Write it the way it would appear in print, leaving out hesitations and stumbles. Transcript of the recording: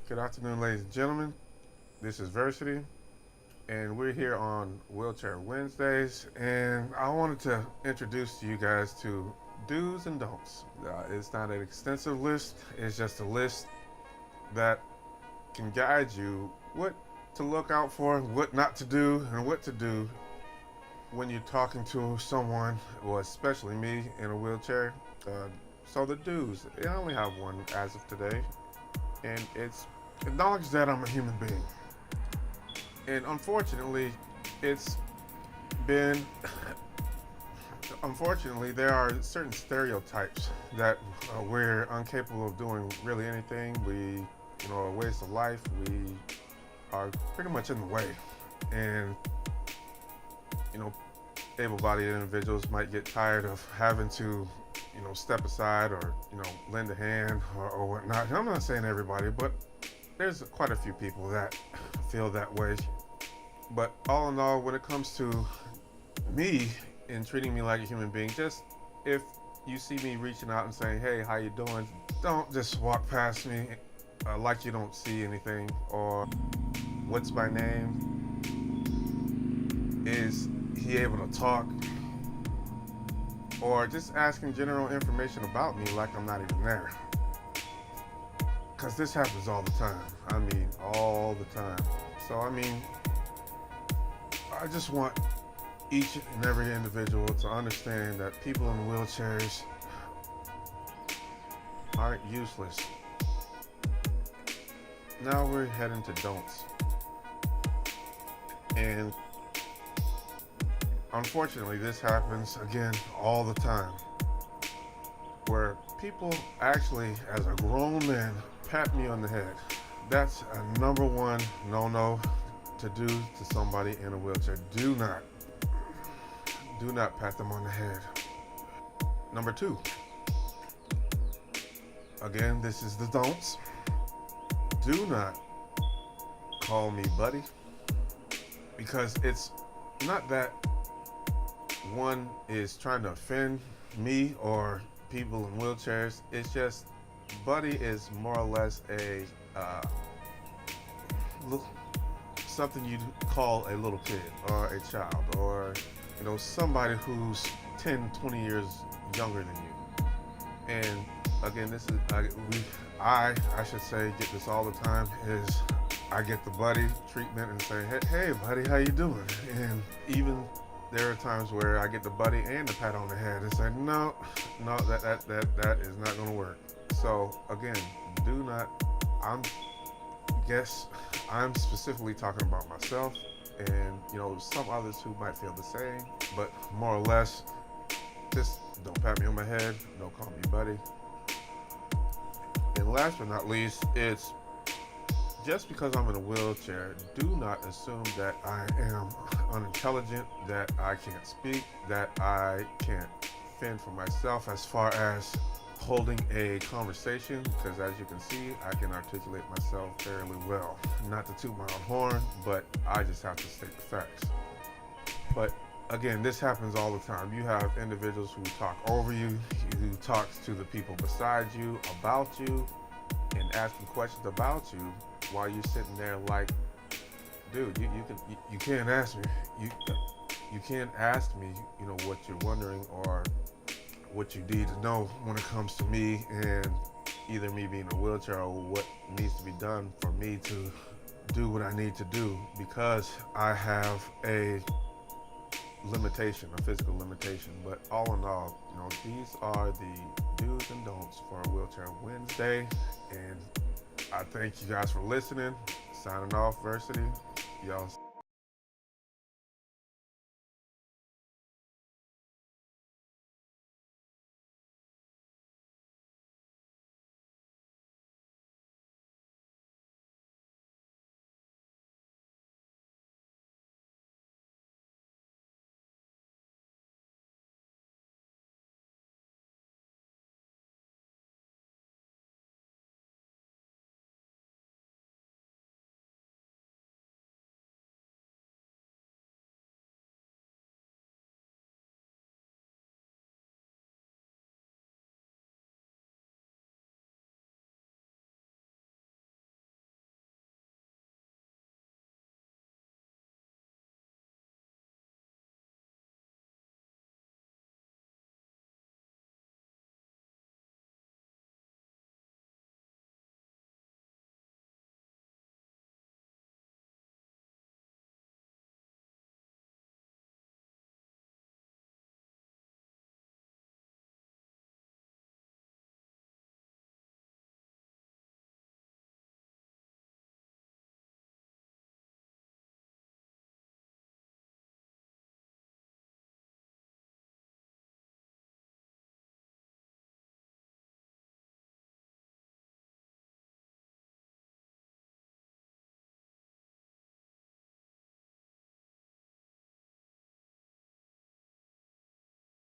Good afternoon, ladies and gentlemen. This is Versity, and we're here on Wheelchair Wednesdays. And I wanted to introduce you guys to do's and don'ts. It's not an extensive list, it's just a list that can guide you what to look out for, what not to do, and what to do when you're talking to someone, or especially me in a wheelchair. So the do's, I only have one as of today, and it's acknowledge that I'm a human being. And unfortunately, it's been, unfortunately, there are certain stereotypes that we're incapable of doing really anything. We, a waste of life. We are pretty much in the way. And, able-bodied individuals might get tired of having to, step aside or, lend a hand or whatnot. And I'm not saying everybody, but there's quite a few people that feel that way. But all in all, when it comes to me and treating me like a human being, just if you see me reaching out and saying, hey, how you doing? Don't just walk past me like you don't see anything, or what's my name? Is he able to talk? Or just asking general information about me like I'm not even there. Because this happens all the time. I mean, all the time. So, I just want each and every individual to understand that people in wheelchairs aren't useless. Now we're heading to don'ts. And unfortunately, this happens again all the time, where people actually, as a grown man, pat me on the head. That's a number one no-no to do to somebody in a wheelchair. Do not pat them on the head. Number two, again, this is the don'ts. Do not call me buddy, because it's not that one is trying to offend me or people in wheelchairs. It's just buddy is more or less a something you call a little kid or a child, or somebody who's 10, 20 years younger than you. And again, this is I should say get this all the time, is I get the buddy treatment and say, hey buddy, how you doing? And even there are times where I get the buddy and the pat on the head and say, no, that is not going to work. So again, do not. I'm specifically talking about myself, and some others who might feel the same, but more or less, just don't pat me on my head, don't call me buddy. And last but not least, it's just because I'm in a wheelchair, do not assume that I am unintelligent, that I can't speak, that I can't fend for myself as far as holding a conversation, because as you can see, I can articulate myself fairly well. Not to toot my own horn, but I just have to state the facts. But again, this happens all the time. You have individuals who talk over you, who talks to the people beside you, about you, and asking questions about you while you're sitting there like, dude, you can't ask me. You can't ask me, what you're wondering or what you need to know when it comes to me and either me being in a wheelchair or what needs to be done for me to do what I need to do, because I have a limitation, a physical limitation. But all in all, these are the do's and don'ts for Wheelchair Wednesday. And I thank you guys for listening. Signing off, Versity. Y'all.